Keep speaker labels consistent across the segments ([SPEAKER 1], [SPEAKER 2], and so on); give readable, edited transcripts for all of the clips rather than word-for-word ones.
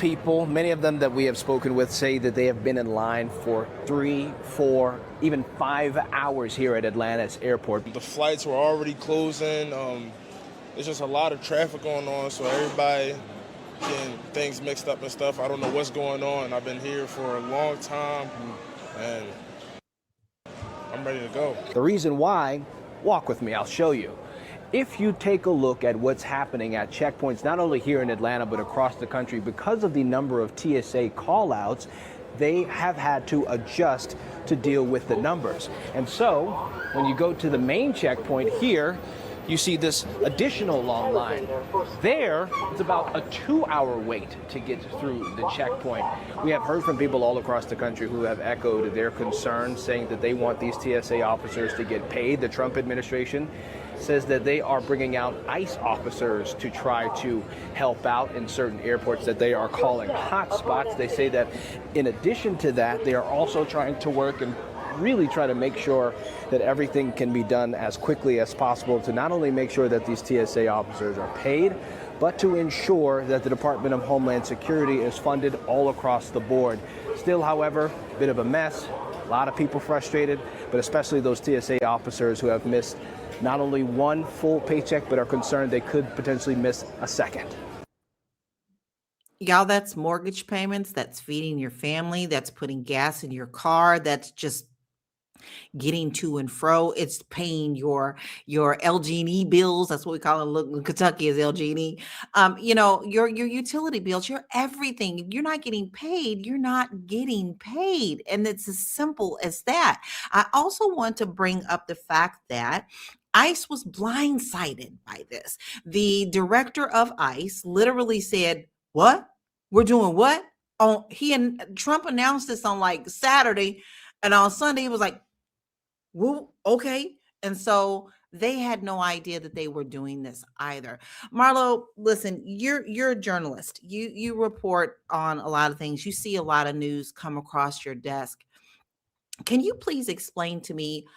[SPEAKER 1] people, many of them that we have spoken with, say that they have been in line for 3, 4, even 5 hours here at Atlanta's airport.
[SPEAKER 2] The flights were already closing. There's just a lot of traffic going on, so everybody getting things mixed up and stuff. I don't know what's going on. I've been here for a long time, and I'm ready to go.
[SPEAKER 1] The reason why, walk with me, I'll show you. If you take a look at what's happening at checkpoints, not only here in Atlanta, but across the country, because of the number of TSA call-outs, they have had to adjust to deal with the numbers. And so, when you go to the main checkpoint here, you see this additional long line. There, it's about a 2-hour wait to get through the checkpoint. We have heard from people all across the country who have echoed their concerns, saying that they want these TSA officers to get paid. The Trump administration says that they are bringing out ICE officers to try to help out in certain airports that they are calling hot spots. They say that in addition to that, they are also trying to work and really try to make sure that everything can be done as quickly as possible to not only make sure that these TSA officers are paid, but to ensure that the Department of Homeland Security is funded all across the board. Still, however, a bit of a mess, a lot of people frustrated, but especially those TSA officers who have missed not only one full paycheck, but are concerned they could potentially miss a second.
[SPEAKER 3] Y'all, that's mortgage payments, that's feeding your family, that's putting gas in your car, that's just getting to and fro. It's paying your LG&E bills. That's what we call it. Look, in Kentucky is LG&E. Your utility bills, your everything. If you're not getting paid, you're not getting paid. And it's as simple as that. I also want to bring up the fact that ICE was blindsided by this. The director of ICE literally said, "What? We're doing what?" Trump announced this on like Saturday, and on Sunday he was like, "Well, okay." And so they had no idea that they were doing this either. Marlo, listen, you're a journalist. You report on a lot of things. You see a lot of news come across your desk. Can you please explain to me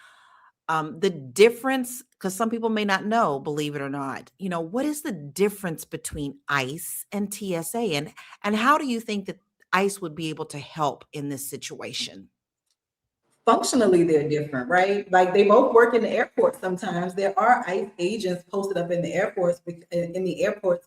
[SPEAKER 3] the difference, because some people may not know, believe it or not, what is the difference between ICE and TSA, and how do you think that ICE would be able to help in this situation?
[SPEAKER 4] Functionally, they're different, right? Like they both work in the airport. Sometimes there are ICE agents posted up in the airports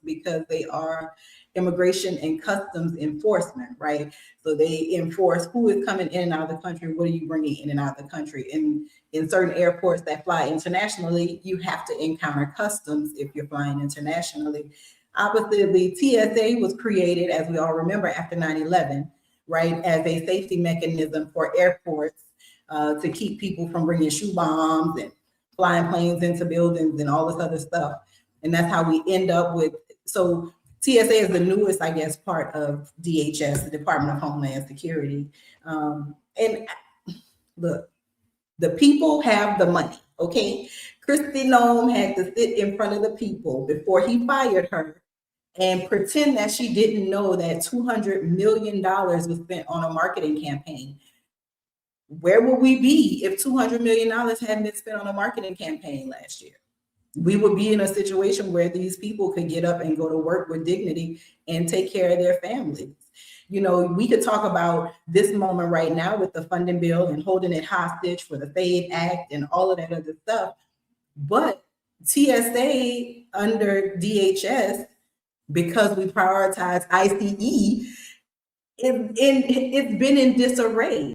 [SPEAKER 4] because they are immigration and customs enforcement, right? So they enforce who is coming in and out of the country, what are you bringing in and out of the country. And in certain airports that fly internationally, you have to encounter customs if you're flying internationally. Obviously, the TSA was created, as we all remember, after 9/11, right, as a safety mechanism for airports to keep people from bringing shoe bombs and flying planes into buildings and all this other stuff. And that's how we end up with, so TSA is the newest, I guess, part of DHS, the Department of Homeland Security. And look, the people have the money, okay? Kristi Noem had to sit in front of the people before he fired her and pretend that she didn't know that $200 million was spent on a marketing campaign. Where would we be if $200 million hadn't been spent on a marketing campaign last year? We would be in a situation where these people could get up and go to work with dignity and take care of their families. We could talk about this moment right now with the funding bill and holding it hostage for the FADE Act and all of that other stuff. But TSA under DHS, because we prioritize ICE, it's been in disarray.